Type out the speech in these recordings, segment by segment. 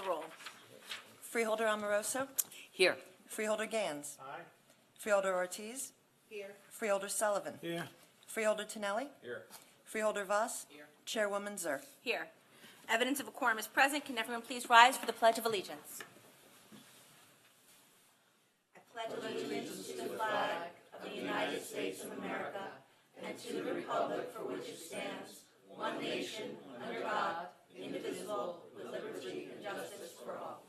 the roll. Freeholder Amoroso. Here. Freeholder Gans. Aye. Freeholder Ortiz. Here. Freeholder Sullivan. Here. Freeholder Tonelli. Here. Freeholder Voss. Here. Chairwoman Zer. Here. Evidence of a quorum is present. Can everyone please rise for the Pledge of Allegiance? I pledge allegiance to the flag of the United States of America and to the republic for which it stands, one nation, under God, indivisible, with liberty and justice for all.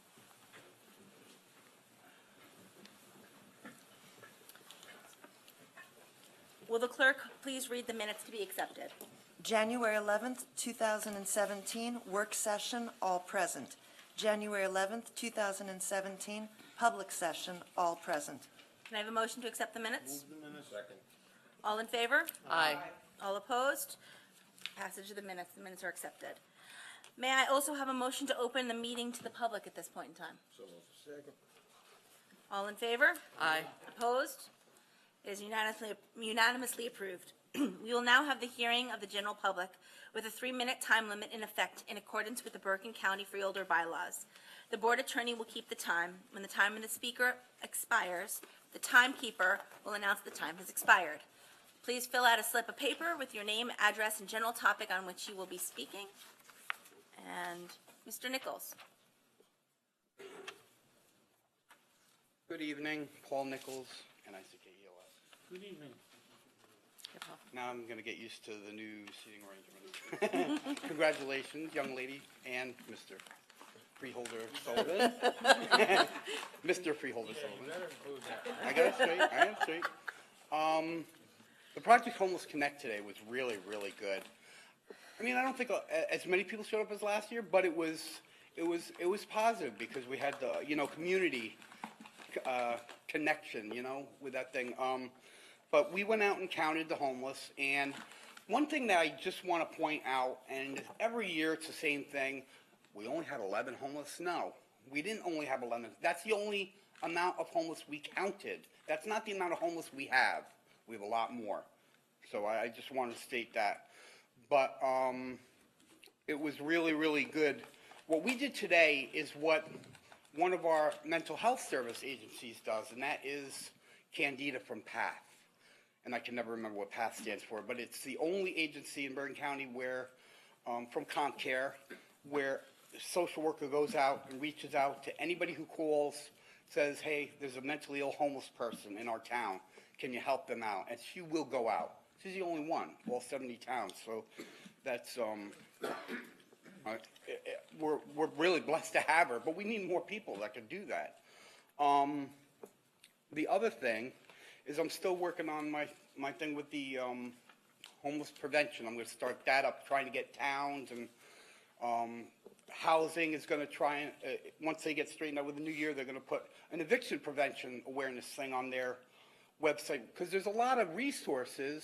Will the clerk please read the minutes to be accepted? January 11th, 2017, work session, all present. January 11th, 2017, public session, all present. Can I have a motion to accept the minutes? Move the minutes. Second. All in favor? Aye. All opposed? Passage of the minutes. The minutes are accepted. May I also have a motion to open the meeting to the public at this point in time? So moved. Second. All in favor? Aye. Opposed? It is unanimously approved. We will now have the hearing of the general public with a 3-minute time limit in effect in accordance with the Bergen County Freeholder bylaws. The board attorney will keep the time. When the time of the speaker expires, the timekeeper will announce the time has expired. Please fill out a slip of paper with your name, address, and general topic on which you will be speaking. And Mr. Nichols. Good evening, Paul Nichols, NICKELS. Good evening. Now I'm going to get used to the new seating arrangement. Congratulations, young lady and Mr. Freeholder Sullivan. Mr. Freeholder Sullivan. I got it straight. I got it straight. The Project Homeless Connect today was really, really good. I mean, I don't think as many people showed up as last year, but it was positive because we had the community connection with that thing. But we went out and counted the homeless, and one thing that I just want to point out, and every year it's the same thing, we only had 11 homeless. No, we didn't only have 11. That's the only amount of homeless we counted. That's not the amount of homeless we have. We have a lot more. So I just want to state that. But it was really, really good. What we did today is what one of our mental health service agencies does, and that is Candida from PATH. And I can never remember what PATH stands for, but it's the only agency in Bergen County where, from CompCare, where a social worker goes out and reaches out to anybody who calls, says, hey, there's a mentally ill homeless person in our town. Can you help them out? And she will go out. She's the only one, all 70 towns. So that's, we're really blessed to have her, but we need more people that can do that. The other thing is I'm still working on my thing with the homeless prevention. I'm going to start that up, trying to get towns and housing is going to try and, once they get straightened out with the new year, they're going to put an eviction prevention awareness thing on their website because there's a lot of resources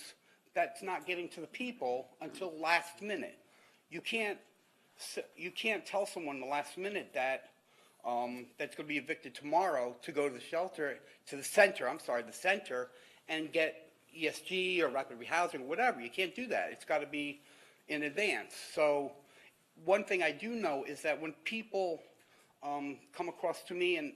that's not getting to the people until last minute. You can't tell someone the last minute that that's going to be evicted tomorrow to go to the shelter, to the center, and get ESG or rapid rehousing or whatever. You can't do that. It's got to be in advance. So one thing I do know is that when people come across to me, and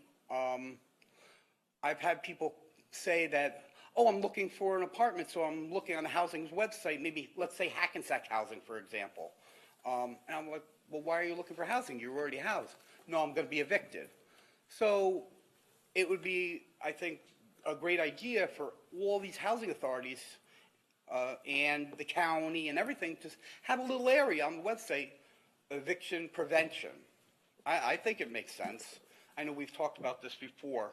I've had people say that, oh, I'm looking for an apartment, so I'm looking on the housing's website, maybe, let's say Hackensack Housing, for example. And I'm like, well, why are you looking for housing? You're already housed. No, I'm going to be evicted. So it would be, I think, a great idea for all these housing authorities and the county and everything to have a little area on the website, eviction prevention. I think it makes sense. I know we've talked about this before.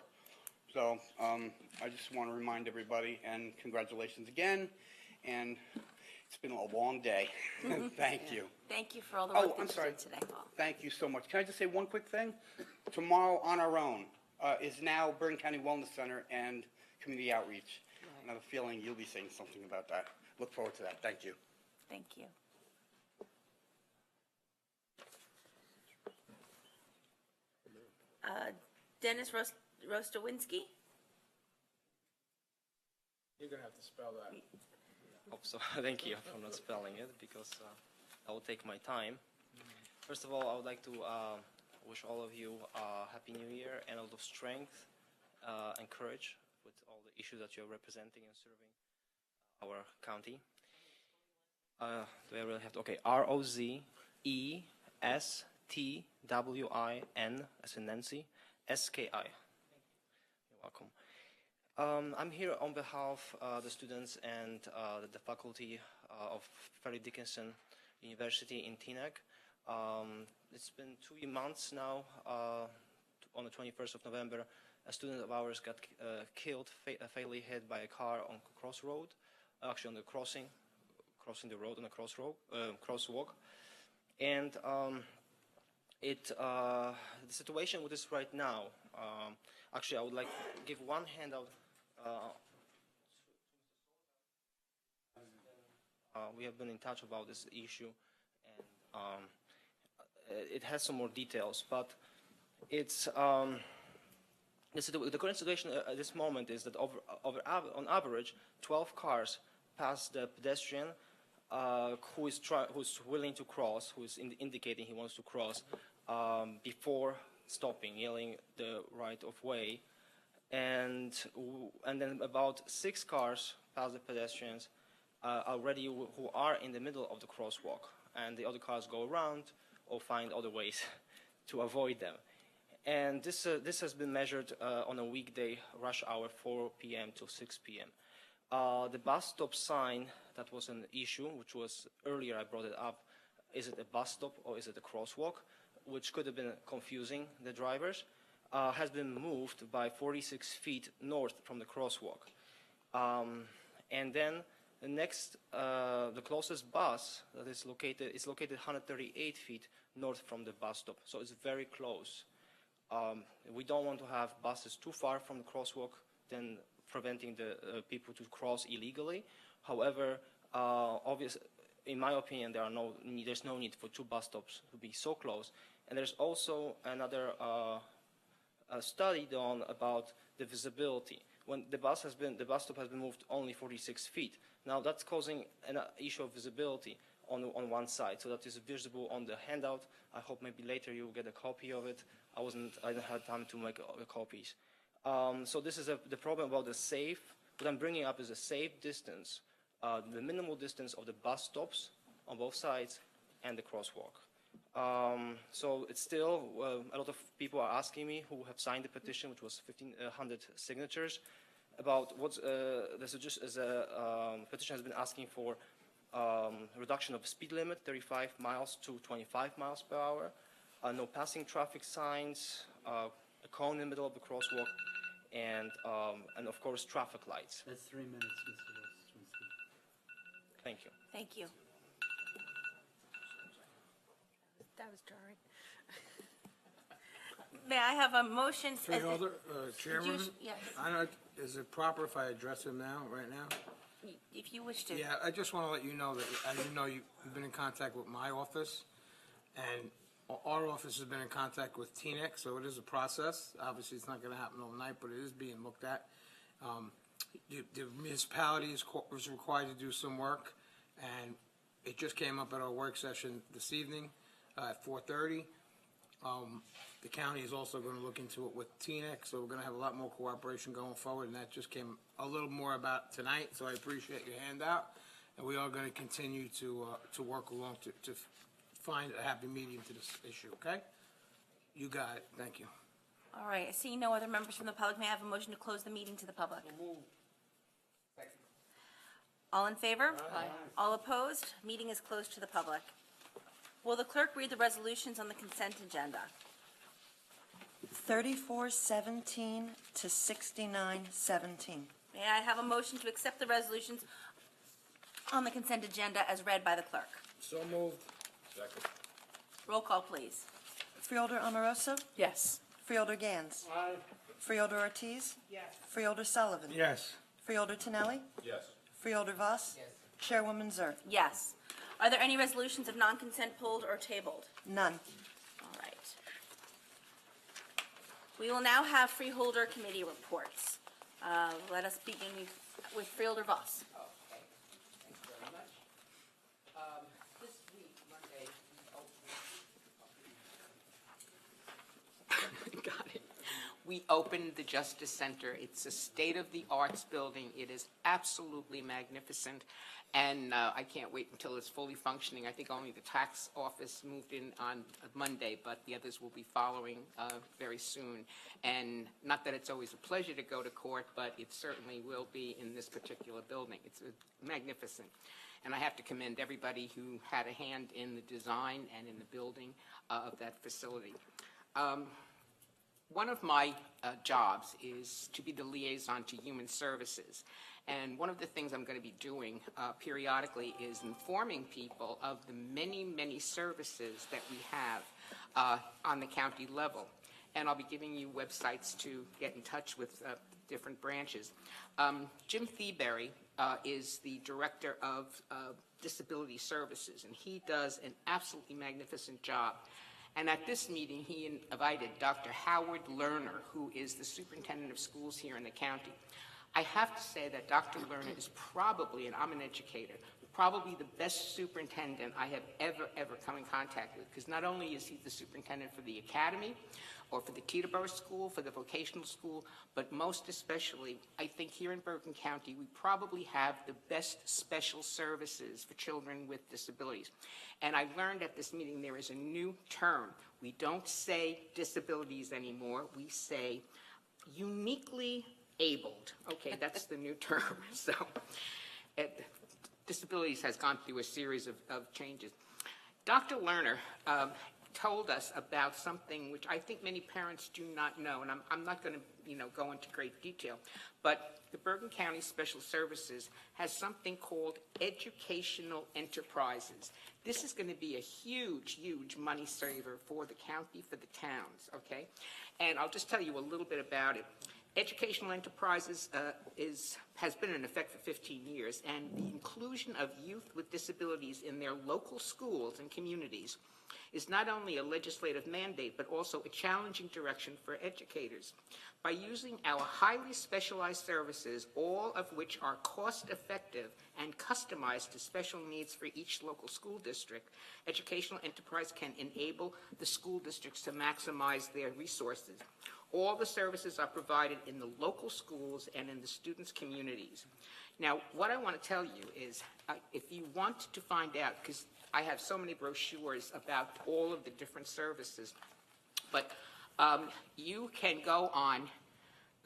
So I just want to remind everybody, and congratulations again. And it's been a long day. Thank you. Thank you for all the work that you did today, Paul. Thank you so much. Can I just say one quick thing? Tomorrow on our own is now Bergen County Wellness Center and Community Outreach. Right. And I have a feeling you'll be saying something about that. Look forward to that. Thank you. Thank you. Dennis Rostowinski. You're going to have to spell that. Hope so. Thank you for not spelling it because I will take my time. First of all, I would like to wish all of you a Happy New Year and a lot of strength and courage with all the issues that you're representing and serving our county. Do I really have to? Okay, ROZESTWIN, as in Nancy, SKI. You're welcome. I'm here on behalf of the students and the faculty of Fairleigh Dickinson University in Teaneck. It's been 2 months now. On the 21st of November, a student of ours got killed, fatally hit by a car on crossroad, actually on the crossing the road on a crosswalk. And the situation with this right now, actually I would like to give one handout. We have been in touch about this issue, and it has some more details, but it's the current situation at this moment is that on average 12 cars pass the pedestrian who's willing to cross, who's indicating he wants to cross before stopping, yelling the right of way, and then about 6 cars pass the pedestrians already who are in the middle of the crosswalk, and the other cars go around or find other ways to avoid them. And this has been measured on a weekday rush hour, 4 p.m. to 6 p.m. The bus stop sign that was an issue, which was earlier I brought it up, is it a bus stop or is it a crosswalk, which could have been confusing the drivers, has been moved by 46 feet north from the crosswalk. And then the closest bus that is located 138 feet north from the bus stop, so it's very close. We don't want to have buses too far from the crosswalk, then preventing the people to cross illegally. However, in my opinion, there's no need for 2 bus stops to be so close. And there's also another study done about the visibility. When the bus stop has been moved only 46 feet. Now that's causing an issue of visibility on one side, so that is visible on the handout. I hope maybe later you will get a copy of it. I didn't have time to make copies. So this is the problem about the safe. What I'm bringing up is a safe distance, the minimal distance of the bus stops on both sides and the crosswalk. So it's still, a lot of people are asking me who have signed the petition, which was 1,500 signatures, about what's the petition has been asking for reduction of speed limit, 35 miles to 25 miles per hour, no passing traffic signs, a cone in the middle of the crosswalk, and of course traffic lights. That's 3 minutes, Mr. Wilson. Thank you. Thank you. That was jarring. May I have a motion? Freeholder, Chairman? Yes, Is it proper if I address him now, right now? if you wish to. Yeah, I just want to let you know that, as you know, you've been in contact with my office, and our office has been in contact with Teaneck, so it is a process. Obviously, it's not going to happen overnight, but it is being looked at. The municipality was required to do some work, and it just came up at our work session this evening at 4:30. The county is also going to look into it with Teaneck, so we're going to have a lot more cooperation going forward, and that just came a little more about tonight, so I appreciate your handout, and we are going to continue to work along to find a happy medium to this issue, okay? You got it. Thank you. All right, I see no other members from the public. May I have a motion to close the meeting to the public? All in favor? Aye. All opposed? Meeting is closed to the public. Will the clerk read the resolutions on the consent agenda? 3417 to 6917. May I have a motion to accept the resolutions on the consent agenda as read by the clerk? So moved. Second. Roll call, please. Freeholder Amoroso? Yes. Freeholder Gans? Aye. Freeholder Ortiz? Yes. Freeholder Sullivan? Yes. Freeholder Tonelli? Yes. Freeholder Voss? Yes. Chairwoman Zer? Yes. Are there any resolutions of non-consent pulled or tabled? None. All right. We will now have freeholder committee reports. Let us begin with Freeholder Voss. Okay, thanks very much. This week, Monday, we opened we opened the Justice Center. It's a state-of-the-arts building. It is absolutely magnificent, and I can't wait until it's fully functioning. I think only the tax office moved in on Monday, but the others will be following very soon. And not that it's always a pleasure to go to court, but it certainly will be in this particular building. It's magnificent. And I have to commend everybody who had a hand in the design and in the building of that facility. One of my jobs is to be the liaison to human services. And one of the things I'm going to be doing periodically is informing people of the many, many services that we have on the county level. And I'll be giving you websites to get in touch with different branches. Jim Thieberry is the director of disability services, and he does an absolutely magnificent job. And at this meeting, he invited Dr. Howard Lerner, who is the superintendent of schools here in the county. I have to say that Dr. Lerner is probably, and I'm an educator, probably the best superintendent I have ever come in contact with, because not only is he the superintendent for the academy or for the Teterboro School, for the vocational school, but most especially, I think here in Bergen County, we probably have the best special services for children with disabilities. And I learned at this meeting there is a new term. We don't say disabilities anymore. We say uniquely abled. Okay, that's the new term. So disabilities has gone through a series of changes. Dr. Lerner told us about something which I think many parents do not know, and I'm not going to go into great detail, but the Bergen County Special Services has something called educational enterprises. This is going to be a huge, huge money saver for the county, for the towns, okay? And I'll just tell you a little bit about it. Educational enterprises has been in effect for 15 years, and the inclusion of youth with disabilities in their local schools and communities is not only a legislative mandate, but also a challenging direction for educators. By using our highly specialized services, all of which are cost-effective and customized to special needs for each local school district, educational enterprise can enable the school districts to maximize their resources. All the services are provided in the local schools and in the students' communities. Now, what I want to tell you is, if you want to find out, because I have so many brochures about all of the different services, but you can go on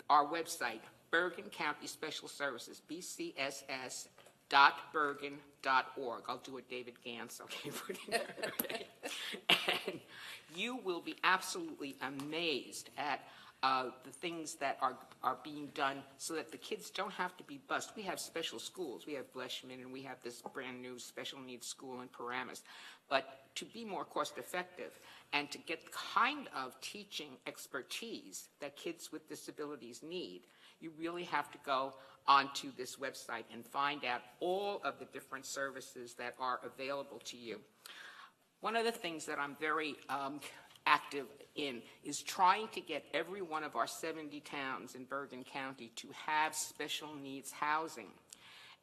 our website, Bergen County Special Services, bcss.bergen.org. I'll do a David Gantz, okay? And you will be absolutely amazed at the things that are being done so that the kids don't have to be bused. We have special schools. We have Bleshman, and we have this brand new special needs school in Paramus. But to be more cost effective and to get the kind of teaching expertise that kids with disabilities need, you really have to go onto this website and find out all of the different services that are available to you. One of the things that I'm very active in is trying to get every one of our 70 towns in Bergen County to have special needs housing.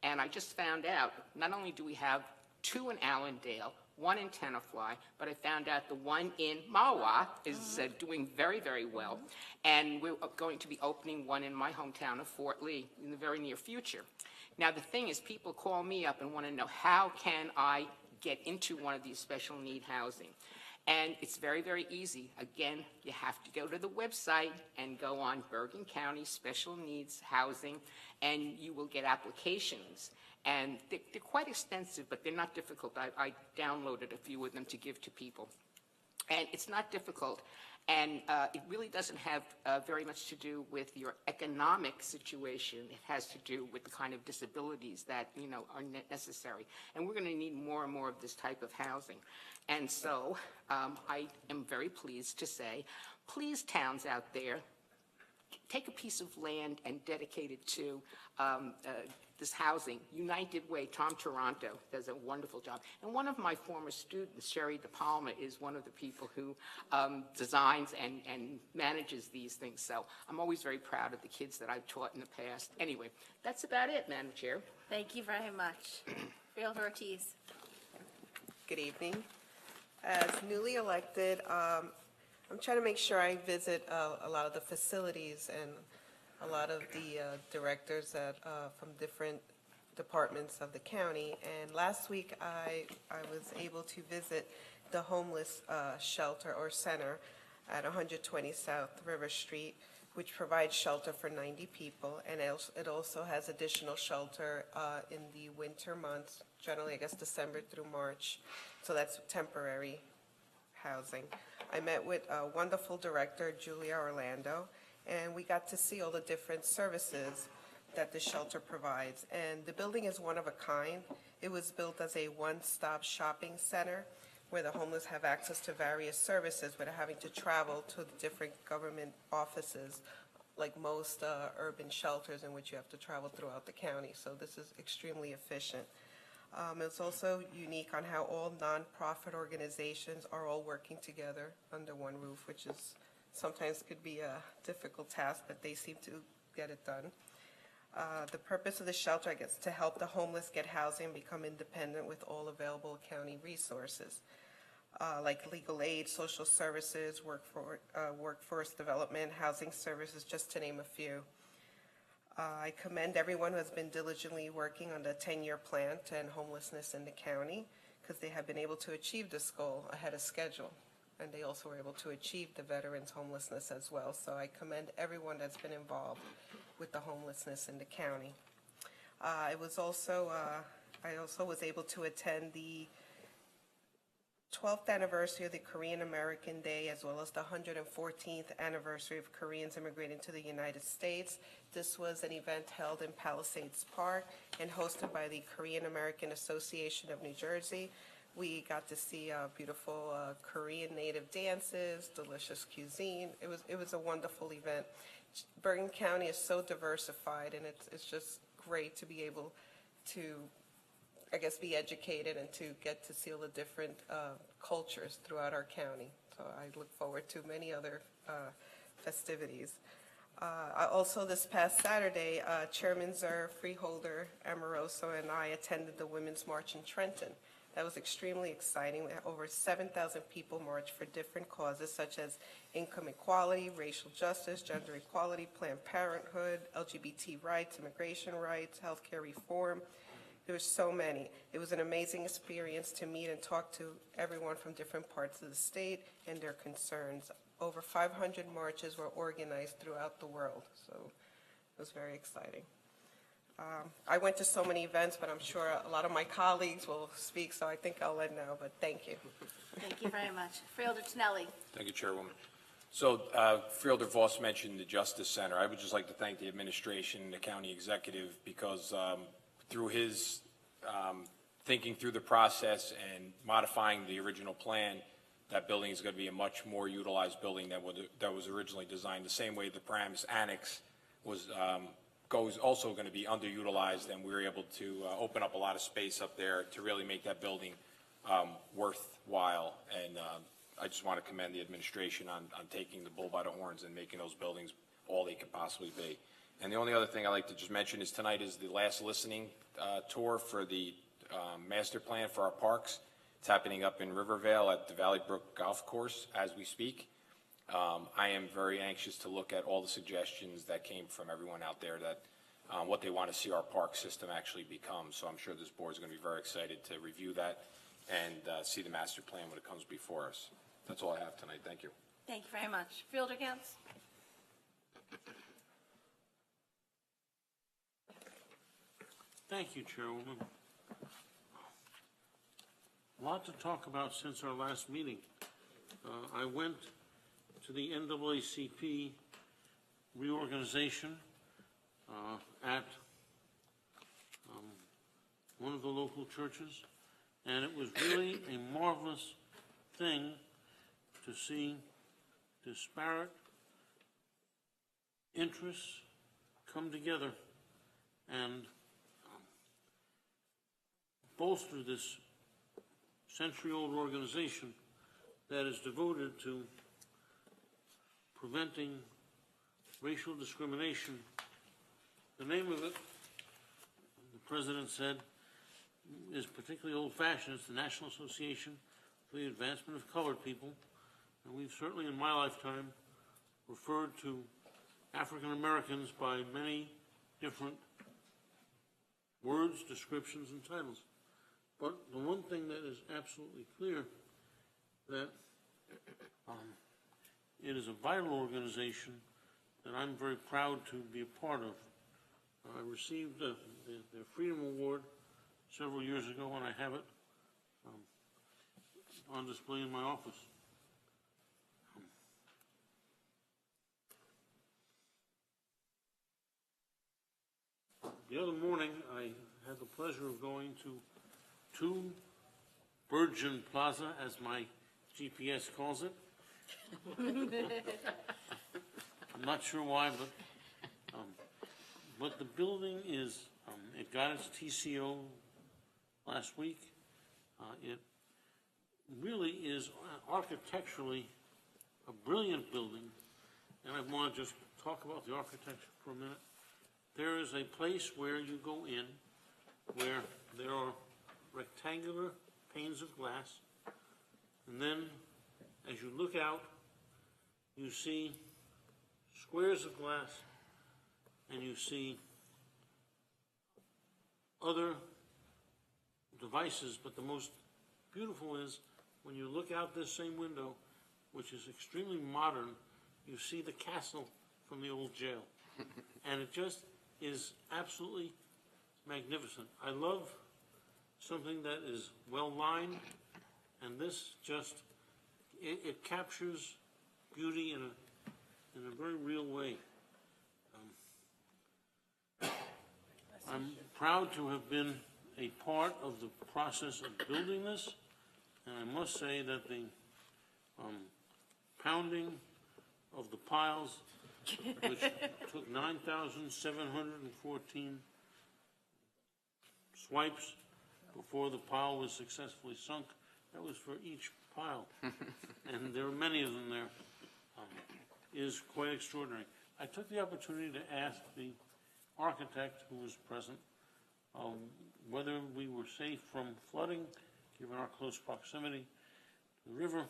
And I just found out, not only do we have 2 in Allendale, 1 in Tenafly, but I found out the one in Mahwah is doing very, very well. And we're going to be opening one in my hometown of Fort Lee in the very near future. Now, the thing is, people call me up and want to know, how can I get into one of these special need housing? And it's very, very easy. Again, you have to go to the website and go on Bergen County Special Needs Housing, and you will get applications. And they're quite extensive, but they're not difficult. I downloaded a few of them to give to people. And it's not difficult, and it really doesn't have very much to do with your economic situation. It has to do with the kind of disabilities that are necessary. And we're going to need more and more of this type of housing. And so I am very pleased to say, please, towns out there, take a piece of land and dedicate it to this housing. United Way, Tom Toronto does a wonderful job. And one of my former students, Sherry DePalma, is one of the people who designs and manages these things. So I'm always very proud of the kids that I've taught in the past. Anyway, that's about it, Madam Chair. Thank you very much. Freeholder Ortiz. Good evening. As newly elected, I'm trying to make sure I visit a lot of the facilities and a lot of the directors that, from different departments of the county. And last week, I was able to visit the homeless shelter or center at 120 South River Street, which provides shelter for 90 people. And it also has additional shelter in the winter months, generally, I guess, December through March. So that's temporary housing. I met with a wonderful director, Julia Orlando, and we got to see all the different services that the shelter provides. And the building is one of a kind. It was built as a one-stop shopping center where the homeless have access to various services without having to travel to the different government offices, like most urban shelters in which you have to travel throughout the county. So this is extremely efficient. It's also unique on how all nonprofit organizations are all working together under one roof, which is sometimes could be a difficult task, but they seem to get it done. The purpose of the shelter, I guess, to help the homeless get housing and become independent with all available county resources, like legal aid, social services, workforce development, housing services, just to name a few. I commend everyone who has been diligently working on the 10-year plan to end homelessness in the county, because they have been able to achieve this goal ahead of schedule. And they also were able to achieve the veterans' homelessness as well. So I commend everyone that's been involved with the homelessness in the county. I also was able to attend the 12th anniversary of the Korean American Day, as well as the 114th anniversary of Koreans immigrating to the United States. This was an event held in Palisades Park and hosted by the Korean American Association of New Jersey. We got to see beautiful Korean native dances, delicious cuisine. It was a wonderful event. Bergen County is so diversified, and it's just great to be able to, I guess, be educated and to get to see all the different cultures throughout our county. So I look forward to many other festivities. Also, this past Saturday, Chairman Zer, Freeholder, Amoroso, and I attended the Women's March in Trenton. That was extremely exciting. We had over 7,000 people march for different causes such as income equality, racial justice, gender equality, Planned Parenthood, LGBT rights, immigration rights, healthcare reform. There were so many. It was an amazing experience to meet and talk to everyone from different parts of the state and their concerns. Over 500 marches were organized throughout the world, so it was very exciting. I went to so many events, but I'm sure a lot of my colleagues will speak, so I think I'll end now, but thank you. Thank you very much. Freeholder Tonelli. Thank you, Chairwoman. So, Freeholder Voss mentioned the Justice Center. I would just like to thank the administration and the county executive because through his thinking through the process and modifying the original plan, that building is going to be a much more utilized building than that was originally designed. The same way the Paramus Annex was also going to be underutilized, and we were able to open up a lot of space up there to really make that building worthwhile. And I just want to commend the administration on taking the bull by the horns and making those buildings all they could possibly be. And the only other thing I'd like to just mention is tonight is the last listening tour for the master plan for our parks. It's happening up in Rivervale at the Valley Brook Golf Course as we speak. I am very anxious to look at all the suggestions that came from everyone out there that what they want to see our park system actually become. So I'm sure this board is going to be very excited to review that and see the master plan when it comes before us. That's all I have tonight. Thank you. Thank you very much. Freeholder Counts. Thank you, Chairwoman. A lot to talk about since our last meeting. I went to the NAACP reorganization at one of the local churches, and it was really a marvelous thing to see disparate interests come together and bolster this century-old organization that is devoted to preventing racial discrimination. The name of it, the president said, is particularly old-fashioned. It's the National Association for the Advancement of Colored People, And we've certainly, in my lifetime, referred to African Americans by many different words, descriptions, and titles. But the one thing that is absolutely clear, that it is a vital organization that I'm very proud to be a part of. I received the Freedom Award several years ago, and I have it on display in my office. The other morning, I had the pleasure of going to 2 Bergen Plaza, as my GPS calls it. I'm not sure why, but the building is, it got its TCO last week. It really is architecturally a brilliant building, and I want to just talk about the architecture for a minute. There is a place where you go in where there are rectangular panes of glass, and then as you look out, you see squares of glass, and you see other devices, but the most beautiful is when you look out this same window, which is extremely modern, you see the castle from the old jail. And it just is absolutely magnificent. I love something that is well lined, and this just, it captures beauty in a very real way. I'm proud to have been a part of the process of building this, and I must say that the pounding of the piles, which took 9,714 swipes before the pile was successfully sunk. That was for each pile, and there are many of them there, is quite extraordinary. I took the opportunity to ask the architect who was present whether we were safe from flooding, given our close proximity to the river,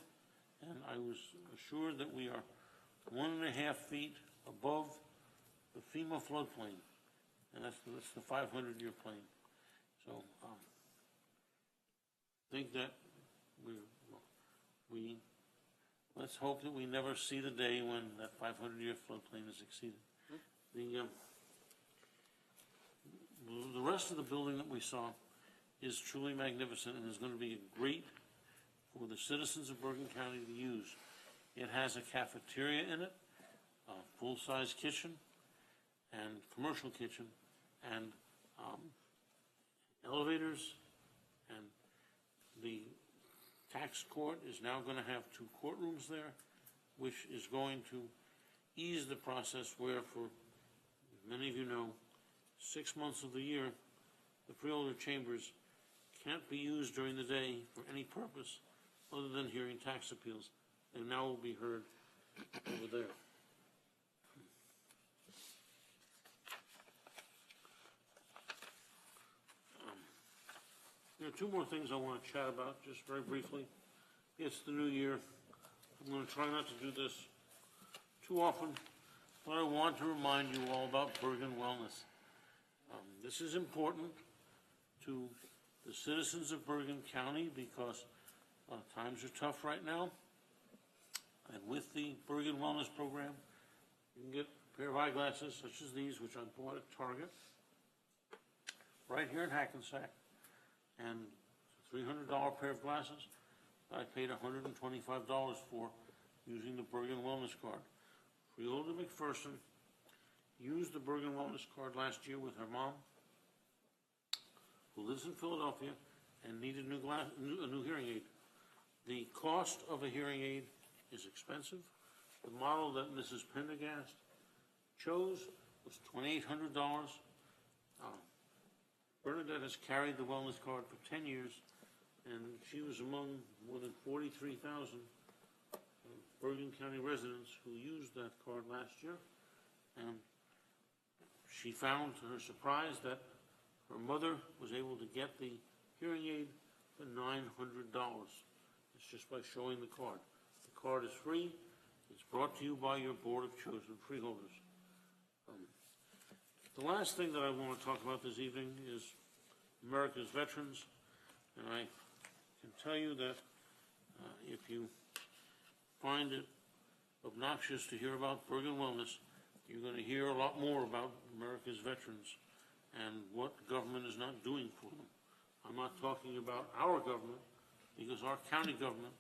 and I was assured that we are 1.5 feet above the FEMA floodplain, and that's the 500-year plain. So I think that let's hope that we never see the day when that 500-year floodplain is exceeded. The rest of the building that we saw is truly magnificent and is going to be great for the citizens of Bergen County to use. It has a cafeteria in it, a full-size kitchen, and commercial kitchen, and elevators, and the tax court is now going to have 2 courtrooms there, which is going to ease the process where, for many of you know, 6 months of the year, the freeholder chambers can't be used during the day for any purpose other than hearing tax appeals. They now will be heard over there. There are 2 more things I want to chat about, just very briefly. It's the new year. I'm going to try not to do this too often, but I want to remind you all about Bergen Wellness. This is important to the citizens of Bergen County because times are tough right now. And with the Bergen Wellness Program, you can get a pair of eyeglasses such as these, which I bought at Target, right here in Hackensack, and a $300 pair of glasses I paid $125 for using the Bergen Wellness Card. Freeholder McPherson used the Bergen Wellness Card last year with her mom, who lives in Philadelphia and needed a new hearing aid. The cost of a hearing aid is expensive. The model that Mrs. Pendergast chose was $2,800. Bernadette has carried the wellness card for 10 years, and she was among more than 43,000 Bergen County residents who used that card last year. And she found, to her surprise, that her mother was able to get the hearing aid for $900. It's just by showing the card. The card is free. It's brought to you by your Board of Chosen Freeholders. The last thing that I want to talk about this evening is America's veterans, and I can tell you that if you find it obnoxious to hear about Bergen Wellness, you're going to hear a lot more about America's veterans and what government is not doing for them. I'm not talking about our government, because our county government,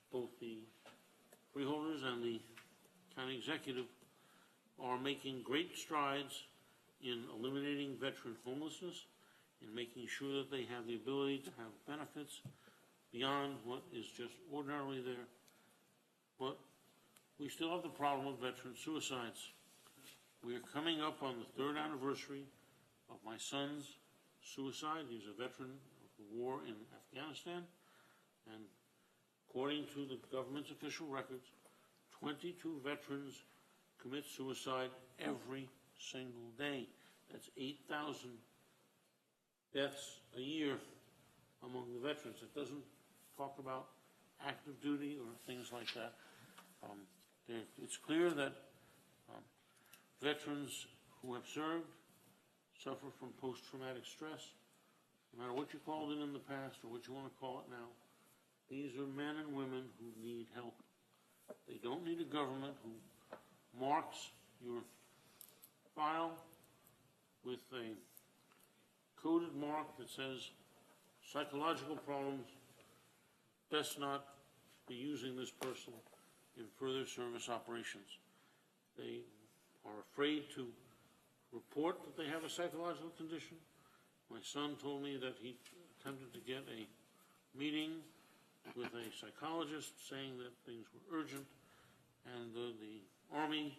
both the freeholders and the county executive, are making great strides in eliminating veteran homelessness, in making sure that they have the ability to have benefits beyond what is just ordinarily there. But we still have the problem of veteran suicides. We are coming up on the 3rd anniversary of my son's suicide. He's a veteran of the war in Afghanistan, and according to the government's official records, 22 veterans commit suicide every single day. That's 8,000 deaths a year among the veterans. It doesn't talk about active duty or things like that. It's clear that veterans who have served suffer from post-traumatic stress, no matter what you called it in the past or what you want to call it now. These are men and women who need help. They don't need a government who marks your file with a coded mark that says psychological problems, best not be using this person in further service operations. They are afraid to report that they have a psychological condition. My son told me that he attempted to get a meeting with a psychologist saying that things were urgent, and the Army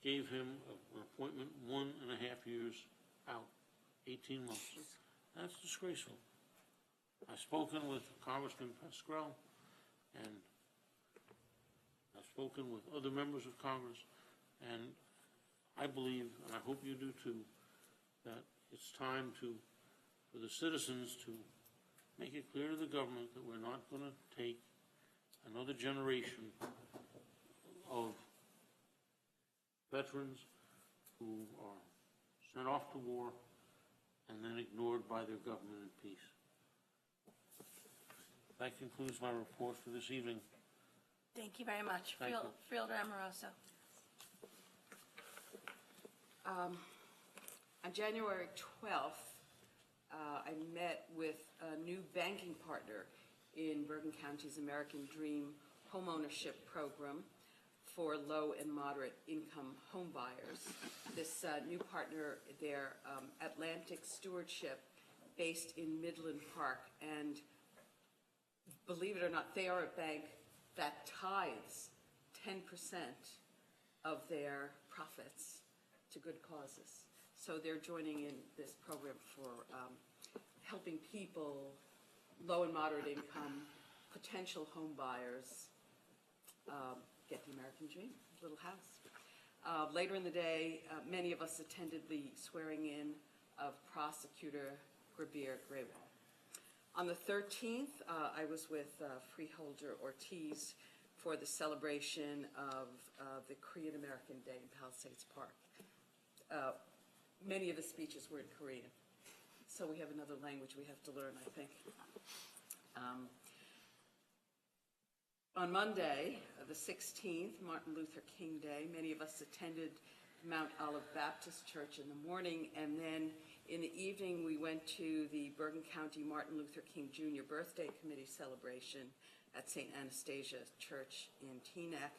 gave him an appointment 1.5 years out, 18 months. That's disgraceful. I've spoken with Congressman Pascrell, and I've spoken with other members of Congress, and I believe, and I hope you do too, that it's time for the citizens to make it clear to the government that we're not going to take another generation of veterans who are sent off to war and then ignored by their government in peace. That concludes my report for this evening. Thank you very much. Thank you. Freeholder Amoroso. On January 12th, I met with a new banking partner in Bergen County's American Dream homeownership program for low and moderate income home buyers. This new partner, their Atlantic Stewardship, based in Midland Park, and believe it or not, they are a bank that tithes 10% of their profits to good causes. So they're joining in this program for helping people, low and moderate income, potential home buyers, get the American dream, little house. Later in the day, many of us attended the swearing in of Prosecutor Grabir Grable. On the 13th, I was with Freeholder Ortiz for the celebration of the Korean American Day in Palisades Park. Many of the speeches were in Korean, so we have another language we have to learn, I think. On Monday, the 16th, Martin Luther King Day, many of us attended Mount Olive Baptist Church in the morning, and then in the evening we went to the Bergen County Martin Luther King Jr. Birthday Committee celebration at St. Anastasia Church in Teaneck.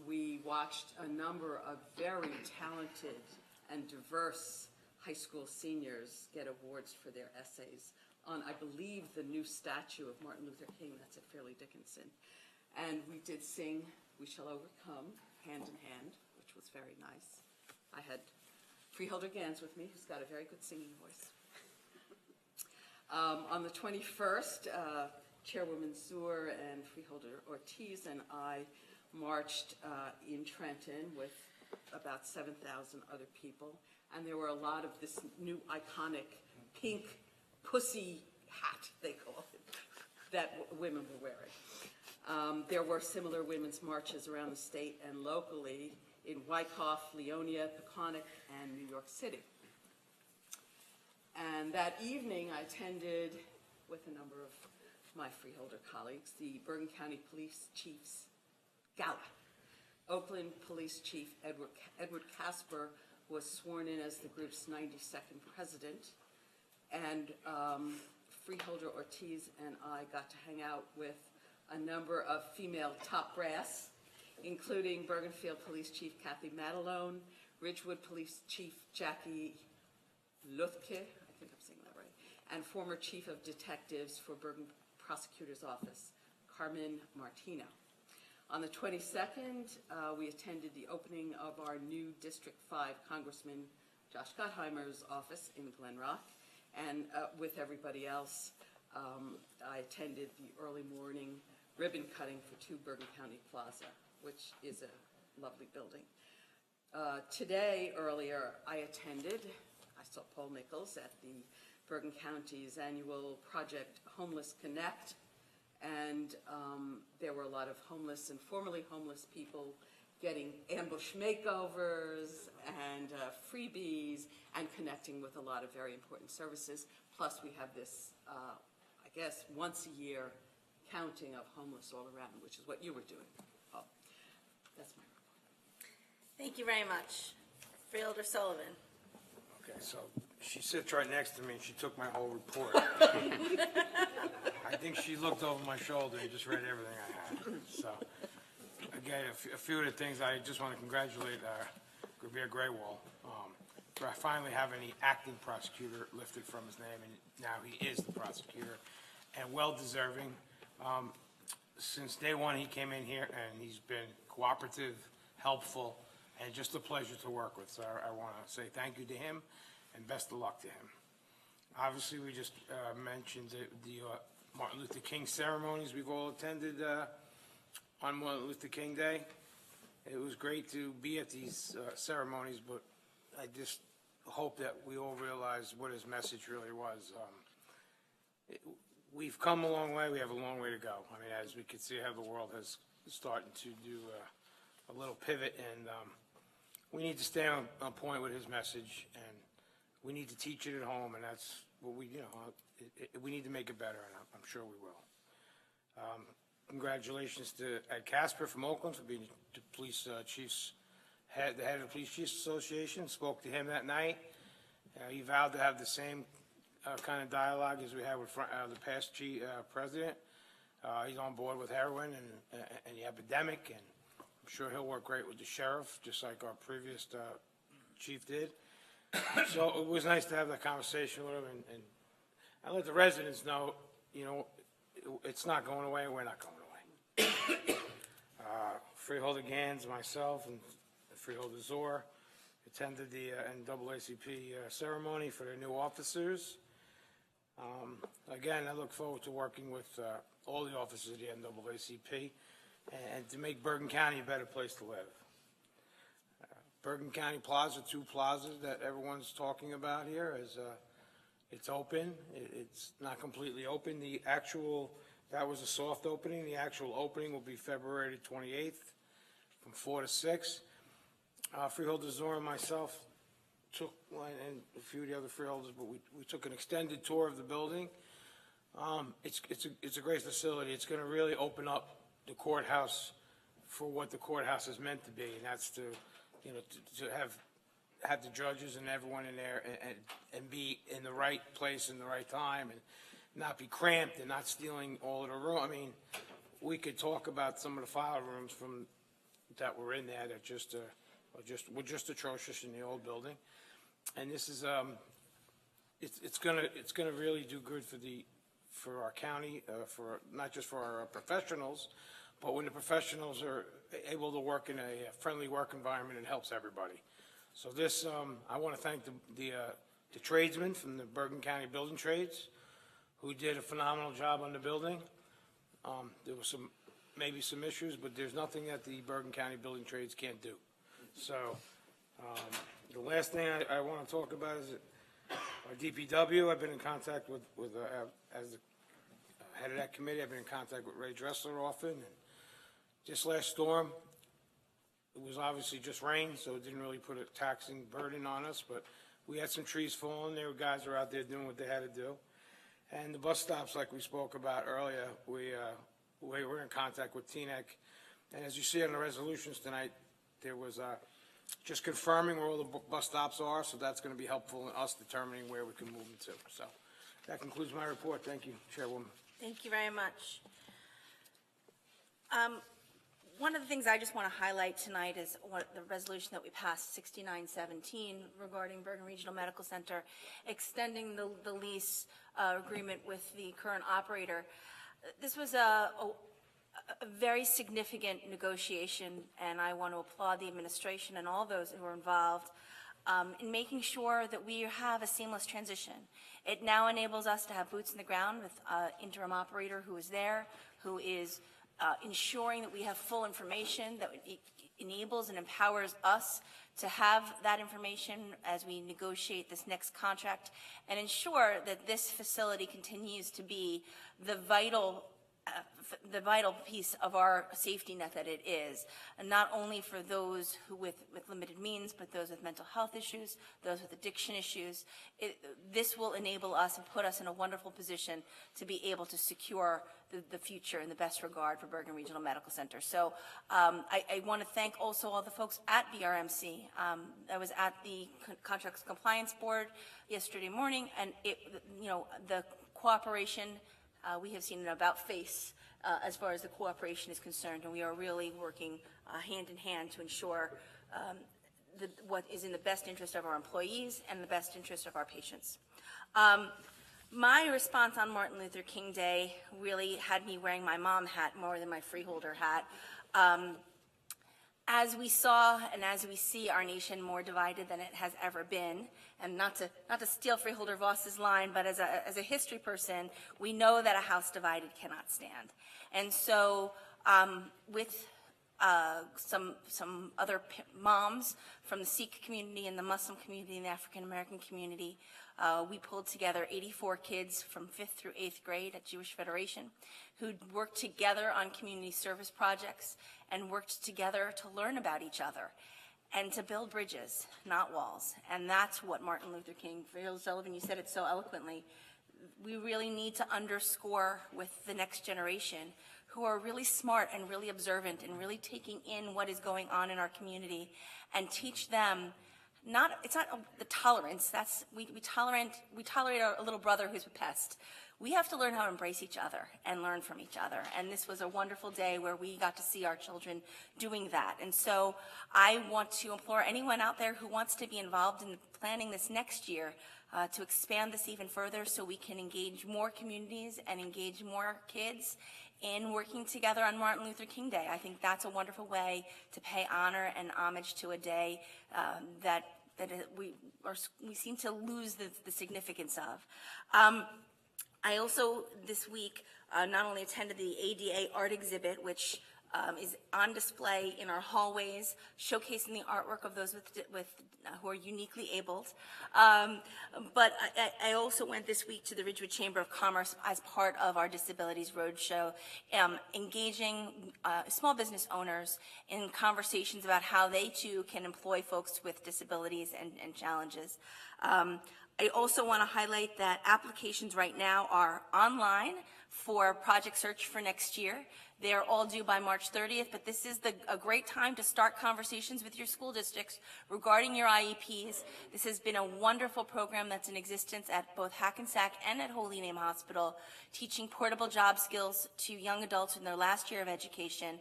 We watched a number of very talented and diverse high school seniors get awards for their essays on, I believe, the new statue of Martin Luther King that's at Fairleigh Dickinson. And we did sing We Shall Overcome, hand in hand, which was very nice. I had Freeholder Gans with me, who's got a very good singing voice. On the 21st, Chairwoman Zur and Freeholder Ortiz and I marched in Trenton with about 7,000 other people, and there were a lot of this new iconic pink pussy hat, they call it, that women were wearing. There were similar women's marches around the state and locally in Wyckoff, Leonia, Peconic, and New York City. And that evening, I attended, with a number of my Freeholder colleagues, the Bergen County Police Chief's Gala. Oakland Police Chief Edward Casper was sworn in as the group's 92nd president, and Freeholder Ortiz and I got to hang out with a number of female top brass, including Bergenfield Police Chief Kathy Matalone, Ridgewood Police Chief Jackie Luthke, I think I'm saying that right, and former Chief of Detectives for Bergen Prosecutor's Office, Carmen Martino. On the 22nd, we attended the opening of our new District 5 Congressman Josh Gottheimer's office in Glen Rock, and with everybody else, I attended the early morning ribbon cutting for 2 Bergen County Plaza, which is a lovely building. Today, earlier, I saw Paul Nichols at the Bergen County's annual project Homeless Connect, and there were a lot of homeless and formerly homeless people getting ambush makeovers and freebies and connecting with a lot of very important services. Plus, we have this, I guess, once a year counting of homeless all around, which is what you were doing. Oh, that's my report. Thank you very much. Freeholder Sullivan. Okay, so she sits right next to me and she took my whole report. I think she looked over my shoulder and just read everything I had. So, again, a few of the things I just want to congratulate Grabir Graywall for finally having the acting prosecutor lifted from his name, and now he is the prosecutor, and well-deserving. Since day one, he came in here, and he's been cooperative, helpful, and just a pleasure to work with. So I want to say thank you to him, and best of luck to him. Obviously, we just mentioned the Martin Luther King ceremonies we've all attended on Martin Luther King Day. It was great to be at these ceremonies, but I just hope that we all realize what his message really was. We've come a long way. We have a long way to go. I mean, as we can see how the world has started to do a little pivot, and we need to stay on point with his message, and we need to teach it at home, and that's what we, we need to make it better, and I'm sure we will. Congratulations to Ed Casper from Oakland for being the police chief's the head of the Police Chiefs Association. Spoke to him that night. He vowed to have the same kind of dialogue as we had with the past president. He's on board with heroin and the epidemic, and I'm sure he'll work great with the sheriff, just like our previous chief did. So it was nice to have that conversation with him, and I let the residents know, it's not going away, we're not going away. Freeholder Gans, myself, and Freeholder Zor attended the NAACP ceremony for their new officers. Again, I look forward to working with all the officers of the NAACP and to make Bergen County a better place to live. Bergen County Plaza, 2 plazas that everyone's talking about here, it's open. It's not completely open. That was a soft opening. The actual opening will be February 28th from 4 to 6. Freeholder Zor and myself took, and a few of the other freeholders, but we took an extended tour of the building. It's a great facility. It's going to really open up the courthouse for what the courthouse is meant to be, and that's to have the judges and everyone in there and be in the right place in the right time and not be cramped and not stealing all of the room. I mean, we could talk about some of the file rooms that were in there that were just atrocious in the old building, and this is it's gonna really do good for our county, for not just for our professionals, but when the professionals are able to work in a friendly work environment, it helps everybody. So this, I want to thank the tradesmen from the Bergen County Building Trades who did a phenomenal job on the building. There was maybe some issues, but there's nothing that the Bergen County Building Trades can't do. So the last thing I want to talk about is our DPW. I've been in contact with as the head of that committee. I've been in contact with Ray Dressler often, and just last storm, it was obviously just rain, so it didn't really put a taxing burden on us, but we had some trees falling. There were guys who were out there doing what they had to do. And the bus stops, like we spoke about earlier, we were in contact with TNEC. And as you see on the resolutions tonight, there was just confirming where all the bus stops are, so that's going to be helpful in us determining where we can move them to. So that concludes my report. Thank you, Chairwoman. Thank you very much. One of the things I just want to highlight tonight is the resolution that we passed, 6917, regarding Bergen Regional Medical Center, extending the lease agreement with the current operator. This was a very significant negotiation, and I want to applaud the administration and all those who were involved in making sure that we have a seamless transition. It now enables us to have boots in the ground with an interim operator who is there, who is ensuring that we have full information, that enables and empowers us to have that information as we negotiate this next contract and ensure that this facility continues to be the vital piece of our safety net that it is, and not only for those who with limited means, but those with mental health issues, those with addiction issues. This will enable us and put us in a wonderful position to be able to secure the future in the best regard for Bergen Regional Medical Center. So I want to thank also all the folks at BRMC. I was at the Contracts Compliance Board yesterday morning, and the cooperation we have seen an about face as far as the cooperation is concerned, and we are really working hand in hand to ensure what is in the best interest of our employees and the best interest of our patients. My response on Martin Luther King Day really had me wearing my mom hat more than my freeholder hat. As we saw and as we see our nation more divided than it has ever been, and not to steal Freeholder Voss's line, but as a history person, we know that a house divided cannot stand. And so with some other moms from the Sikh community and the Muslim community and the African American community, we pulled together 84 kids from 5th through 8th grade at Jewish Federation who worked together on community service projects and worked together to learn about each other and to build bridges, not walls. And that's what Martin Luther King, Freeholder Sullivan, you said it so eloquently, we really need to underscore with the next generation who are really smart and really observant and really taking in what is going on in our community and teach them it's not the tolerance, we tolerate a little brother who's a pest. We have to learn how to embrace each other and learn from each other. And this was a wonderful day where we got to see our children doing that. And so I want to implore anyone out there who wants to be involved in planning this next year to expand this even further so we can engage more communities and engage more kids in working together on Martin Luther King Day. I think that's a wonderful way to pay honor and homage to a day that we seem to lose the significance of. I also, this week, not only attended the ADA art exhibit, which is on display in our hallways, showcasing the artwork of those who are uniquely abled. But I also went this week to the Ridgewood Chamber of Commerce as part of our Disabilities Roadshow, engaging small business owners in conversations about how they too can employ folks with disabilities and challenges. I also want to highlight that applications right now are online for Project Search for next year. They are all due by March 30th, but this is a great time to start conversations with your school districts regarding your IEPs. This has been a wonderful program that's in existence at both Hackensack and at Holy Name Hospital, teaching portable job skills to young adults in their last year of education,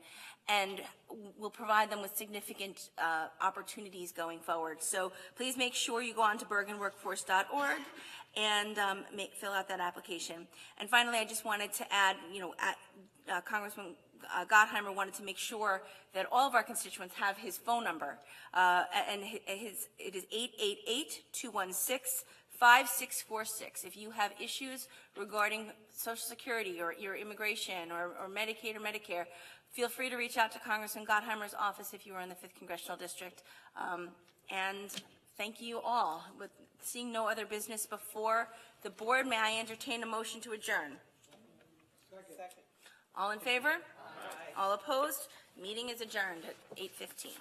and will provide them with significant opportunities going forward. So please make sure you go on to bergenworkforce.org and fill out that application. And finally, I just wanted to add, Congressman Gottheimer wanted to make sure that all of our constituents have his phone number, and it is 888-216-5646. If you have issues regarding Social Security or your immigration or Medicaid or Medicare, feel free to reach out to Congressman Gottheimer's office if you are in the 5th Congressional District. And thank you all. With seeing no other business before the board, may I entertain a motion to adjourn? All in favor? All opposed? Meeting is adjourned at 8:15.